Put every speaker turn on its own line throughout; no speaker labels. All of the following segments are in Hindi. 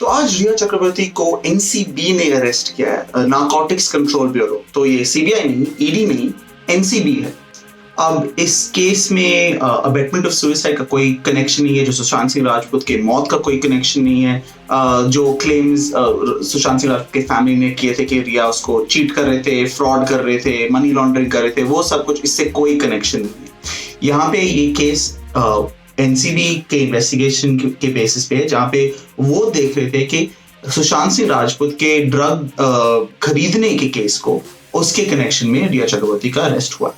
तो आज रिया चक्रवर्ती को एनसीबी ने अरेस्ट किया है, नारकोटिक्स कंट्रोल ब्यूरो। तो ये सीबीआई नहीं, ईडी नहीं, एनसीबी है। अब इस केस में अबेटमेंट ऑफ सुसाइड का कोई कनेक्शन नहीं है, जो सुशांत सिंह राजपूत के मौत का कोई कनेक्शन नहीं है। जो क्लेम्स सुशांत सिंह राजपूत के फैमिली ने किए थे कि रिया उसको चीट कर रहे थे, फ्रॉड कर रहे थे, मनी लॉन्ड्रिंग कर रहे थे, वो सब कुछ इससे कोई कनेक्शन नहीं है। यहाँ पे ये केस एनसीबी के इन्वेस्टिगेशन के बेसिस पे है, जहाँ पे वो देख रहे थे कि सुशांत सिंह राजपूत के ड्रग खरीदने के केस को, उसके कनेक्शन में रिया चक्रवर्ती का अरेस्ट हुआ।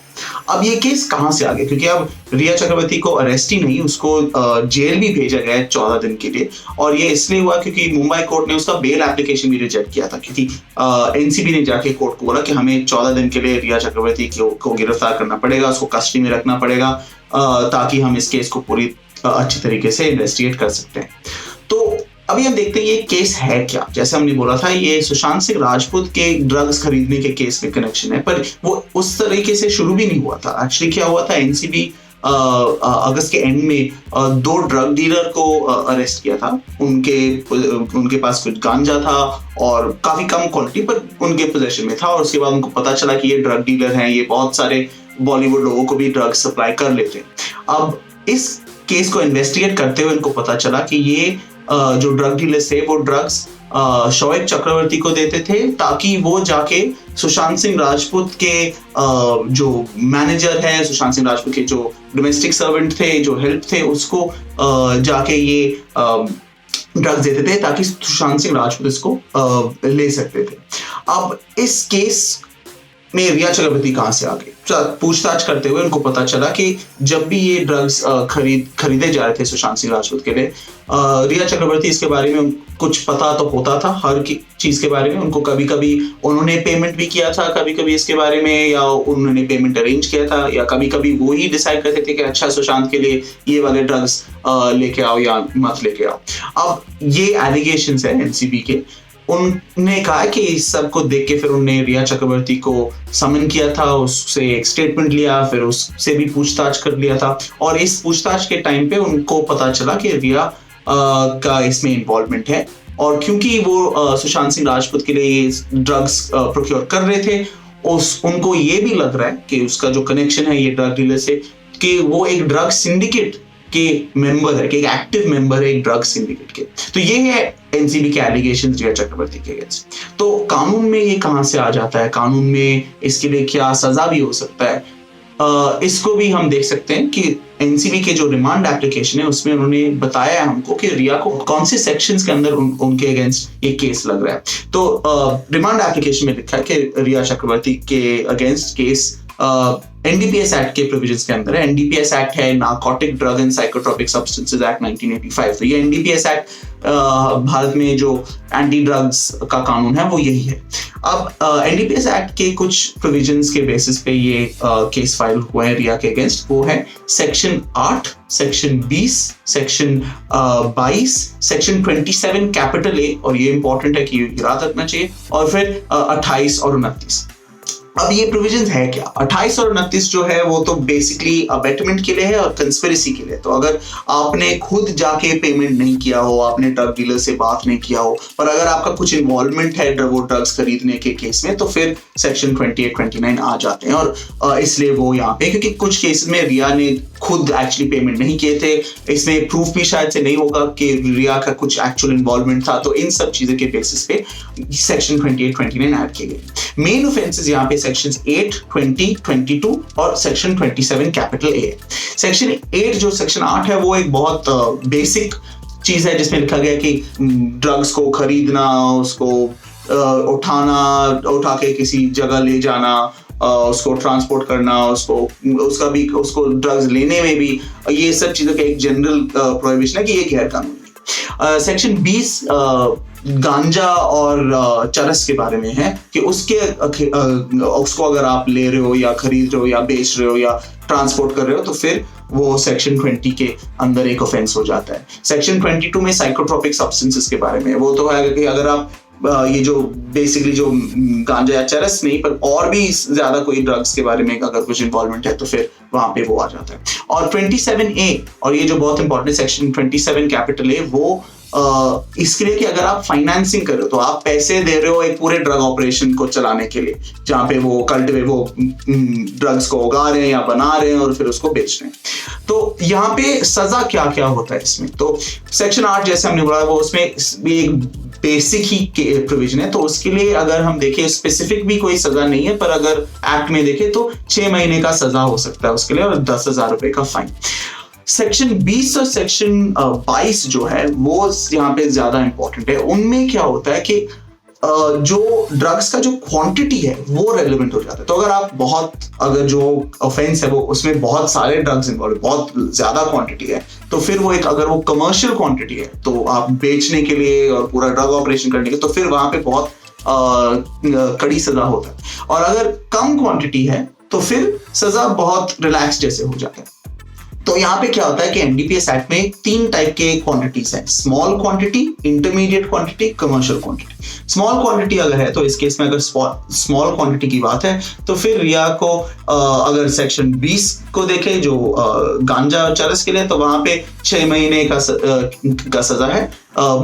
अब ये केस कहां से आ गया, क्योंकि अब रिया चक्रवर्ती को अरेस्ट ही नहीं, उसको जेल भी भेजा गया है 14 दिन के लिए। और ये इसलिए हुआ क्योंकि मुंबई कोर्ट ने उसका बेल एप्लीकेशन भी रिजेक्ट किया था, क्योंकि एनसीबी ने जाके कोर्ट को बोला कि हमें 14 दिन के लिए रिया चक्रवर्ती को गिरफ्तार करना पड़ेगा, उसको कस्टडी में रखना पड़ेगा, ताकि हम इस केस को पूरी अच्छी तरीके से इन्वेस्टिगेट कर सकते हैं। तो अभी हम देखते हैं ये केस है क्या। जैसे हमने बोला था, ये सुशांत सिंह राजपूत के ड्रग्स खरीदने के केस में कनेक्शन है, पर वो उस तरीके से शुरू भी नहीं हुआ था। एक्चुअली क्या हुआ था, एनसीबी अगस्त के एंड में 2 ड्रग डीलर को अरेस्ट किया था। उनके पास कुछ गांजा था और काफी कम क्वांटिटी पर उनके पोजेशन में था, और उसके बाद उनको पता चला कि ये ड्रग डीलर हैं, ये बहुत सारे बॉलीवुड लोगों को भी ड्रग सप्लाई कर लेते हैं। अब इस केस को इन्वेस्टिगेट करते हुए उनको पता चला कि ये जो ड्रग डीलर्स थे वो ड्रग्स शोएब चक्रवर्ती को देते थे, ताकि वो जाके सुशांत सिंह राजपूत के जो मैनेजर है, सुशांत सिंह राजपूत के जो डोमेस्टिक सर्वेंट थे, जो हेल्प थे, उसको जाके ये ड्रग्स देते थे, ताकि सुशांत सिंह राजपूत इसको ले सकते थे। अब इस केस में रिया चक्रवर्ती कहां से आ गई, पूछताछ करते हुए उनको पता चला कि जब भी ये ड्रग्स खरीदे जा रहे थे सुशांत सिंह राजपूत के लिए, रिया चक्रवर्ती इसके बारे में कुछ पता तो होता था, हर चीज के बारे में। उनको कभी कभी उन्होंने पेमेंट भी किया था, कभी कभी इसके बारे में, या उन्होंने पेमेंट अरेंज किया था, या कभी कभी वो ही डिसाइड करते थे कि अच्छा सुशांत के लिए ये वाले ड्रग्स लेके आओ या मत लेके आओ। अब ये एलिगेशंस है एनसीबी के। उन्होंने कहा कि इस सब को देख के फिर उन्होंने रिया चक्रवर्ती को समन किया था, उससे एक स्टेटमेंट लिया, फिर उससे भी पूछताछ कर लिया था। और इस पूछताछ के टाइम पे उनको पता चला कि रिया का इसमें इन्वॉल्वमेंट है, और क्योंकि वो सुशांत सिंह राजपूत के लिए ड्रग्स प्रोक्योर कर रहे थे, उनको ये भी लग रहा है कि उसका जो कनेक्शन है ये ड्रग डीलर से, कि वो एक ड्रग सिंडिकेट के मेंबर है, कि एक एक्टिव मेंबर है एक ड्रग सिंडिकेट के। तो ये है एनसीबी के एलिगेशन रिया चक्रवर्ती के अगेंस्ट। तो कानून में ये कहां से आ जाता है, कानून में इसके लिए क्या सजा भी हो सकता है, इसको भी हम देख सकते हैं कि एनसीबी के जो रिमांड एप्लीकेशन है उसमें उन्होंने बताया हमको कि रिया को कौन से सेक्शंस के अंदर उनके अगेंस्ट ये केस लग रहा है। तो रिमांड एप्लीकेशन में लिखा है कि रिया चक्रवर्ती के अगेंस्ट केस एनडीपीएस एक्ट के प्रोविजंस के अंदर है। एनडीपीएस एक्ट है narcotic drug and psychotropic substances act 1985। तो ये एनडीपीएस एक्ट भारत में जो एंटी ड्रग्स का कानून है वो यही है। अब एनडीपीएस एक्ट के कुछ प्रोविजंस के बेसिस पे ये केस फाइल हुआ है रिया के अगेंस्ट। वो है section 8, section 20, section 22, section 27 capital A, और ये इंपॉर्टेंट है कि याद रखना चाहिए, और फिर 28 और 29। अब ये प्रोविजंस है क्या, 28 और 29 जो है वो तो बेसिकली अबेटमेंट के लिए है और कंस्पिरेसी के लिए। तो अगर आपने खुद जाके पेमेंट नहीं किया हो, आपने ड्रग डीलर से बात नहीं किया हो, पर अगर आपका कुछ इन्वॉल्वमेंट है वो ड्रग्स खरीदने के केस में, तो फिर सेक्शन 28, 29 आ जाते हैं। और इसलिए वो यहाँ पे, क्योंकि कुछ केसेस में रिया ने खुद एक्चुअली पेमेंट नहीं किए थे, इसमें प्रूफ भी शायद से नहीं होगा कि रिया का कुछ एक्चुअल इन्वॉल्वमेंट था। तो इन सब चीजों के बेसिस पे सेक्शन 28, 29 ऐड किए गए। मेन ऑफेंसेस यहाँ पे सेक्शन 8, 20, 22 और सेक्शन 27 कैपिटल ए। सेक्शन 8 जो सेक्शन 8 है वो एक बहुत बेसिक चीज है, जिसमें लिखा गया कि ड्रग्स को खरीदना, उसको उठा के किसी जगह ले जाना, उसको ट्रांसपोर्ट करना, उसको ड्रग्स लेने में भी, ये सब चीजों का एक जनरल प्रोहिबिशन है कि ये गैर कानूनी है। सेक्शन 20 गांजा और चरस के बारे में है, कि उसको अगर आप ले रहे हो या खरीद रहे हो या बेच रहे हो या ट्रांसपोर्ट कर रहे हो, तो फिर वो सेक्शन 20 के अंदर एक ऑफेंस हो जाता है। सेक्शन 22 में साइकोट्रोपिक सब्सटेंसेस के बारे में, वो तो है कि अगर आप ये जो बेसिकली जो गांजा या चरस नहीं, पर और भी ज्यादा कोई ड्रग्स के बारे में अगर कुछ इन्वॉल्वमेंट है, तो फिर वहां पे वो आ जाता है। और 27A, और ये जो बहुत इंपॉर्टेंट सेक्शन 27 कैपिटल ए, वो इसके लिए कि अगर आप फाइनेंसिंग कर रहे हो तो आप पैसे दे रहे हो एक पूरे ड्रग ऑपरेशन को चलाने के लिए, जहां पे वो ड्रग्स को उगा रहे हैं या बना रहे हैं और फिर उसको बेच रहे हैं। तो यहाँ पे सजा क्या क्या होता है इसमें, तो सेक्शन 8 जैसे हमने बोला वो उसमें भी एक बेसिक ही प्रोविजन है। तो उसके लिए अगर हम देखें स्पेसिफिक भी कोई सजा नहीं है, पर अगर एक्ट में देखें तो 6 महीने का सजा हो सकता है उसके लिए और 10,000 रुपए का फाइन। सेक्शन 20 और सेक्शन 22 जो है वो यहाँ पे ज्यादा इंपॉर्टेंट है। उनमें क्या होता है कि जो ड्रग्स का जो क्वांटिटी है वो रेलेवेंट हो जाता है। तो अगर जो ऑफेंस है वो उसमें बहुत सारे ड्रग्स इन्वॉल्व है, बहुत ज्यादा क्वांटिटी है, तो फिर वो अगर वो कमर्शियल क्वांटिटी है तो आप बेचने के लिए और पूरा ड्रग ऑपरेशन करने के, तो फिर वहां पे बहुत कड़ी सजा होता है। और अगर कम क्वांटिटी है तो फिर सजा बहुत रिलैक्स जैसे हो जाता है। तो यहाँ पे क्या होता है कि एनडीपीएस एक्ट में 3 टाइप के क्वांटिटीज हैं, small quantity, intermediate quantity, commercial quantity. Small quantity अगर है तो इस केस में अगर स्मॉल क्वांटिटी की बात है तो फिर रिया को अगर सेक्शन 20 को देखें जो गांजा और चरस के लिए, तो वहां पे 6 महीने का सजा है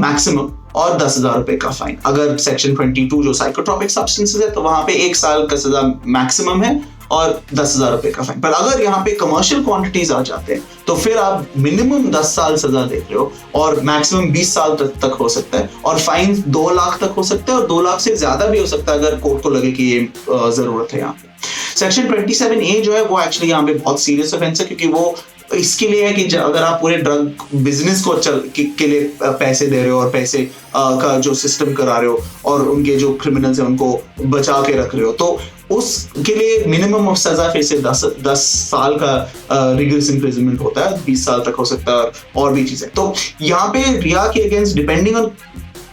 मैक्सिमम और 10,000 रुपए का फाइन। अगर सेक्शन 22 जो साइकोट्रोपिक सब्सटेंसेस है तो वहां पे 1 साल का सजा मैक्सिमम है और 10,000 रुपए का फाइन। पर अगर यहाँ पे कमर्शियल क्वांटिटीज आ जाते हैं तो फिर आप मिनिमम 10 साल सजा देख रहे हो और मैक्सिमम 20 साल तक हो सकता है और फाइन 2 लाख तक हो सकता है और 2 लाख से ज्यादा भी हो सकता है अगर कोर्ट को लगे कि ये जरूरत है। यहाँ पे सेक्शन 27A जो है वो एक्चुअली यहाँ पे बहुत सीरियस ऑफेंस है, क्योंकि वो इसके लिए है कि अगर आप पूरे ड्रग बिजनेस को के लिए पैसे दे रहे हो और पैसे का जो सिस्टम करा रहे हो और उनके जो क्रिमिनल्स हैं उनको बचा के रख रहे हो, तो उसके लिए मिनिमम ऑफ सजा फिर से 10 साल का रिगरस इम्प्रिजनमेंट होता है, 20 साल तक हो सकता है और भी चीजें। तो यहाँ पे रिया के अगेंस्ट डिपेंडिंग ऑन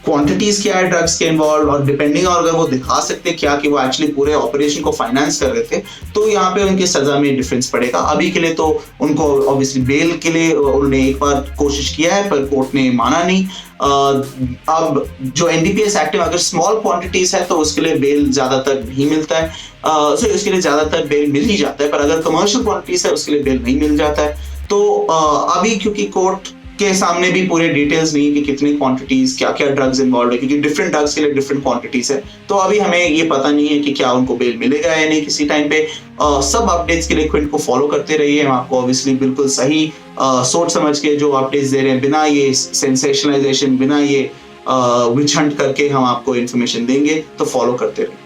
क्वांटिटीज क्या है ड्रग्स के इन्वॉल्व और डिपेंडिंग ऑन अगर वो दिखा सकते क्या कि वो एक्चुअली पूरे ऑपरेशन को फाइनेंस कर रहे थे, तो यहाँ पे उनके सजा में डिफरेंस पड़ेगा। अभी के लिए तो उनको ऑब्वियसली बेल के लिए उन्होंने एक बार कोशिश किया है पर कोर्ट ने माना नहीं। अब जो एनडीपीएस एक्ट में अगर स्मॉल क्वांटिटीज है तो उसके लिए बेल ज्यादातर नहीं मिलता है, सो उसके लिए ज्यादातर बेल मिल ही जाता है, पर अगर कमर्शियल क्वांटिटीज है उसके लिए बेल नहीं मिल जाता है। तो अभी क्योंकि कोर्ट के सामने भी पूरे डिटेल्स नहीं है कि कितनी क्वांटिटीज क्या क्या ड्रग्स इन्वॉल्व है, क्योंकि डिफरेंट ड्रग्स के लिए डिफरेंट क्वांटिटीज है, तो अभी हमें ये पता नहीं है कि क्या उनको बेल मिलेगा या नहीं किसी टाइम पे। सब अपडेट्स के लिए क्विंट को फॉलो करते रहिए। हम आपको ऑब्वियसली बिल्कुल सही सोच समझ के जो अपडेट्स दे रहे हैं, बिना ये सेंसेशनलाइजेशन, बिना ये विच हंट करके हम आपको इन्फॉर्मेशन देंगे, तो फॉलो करते रहिए।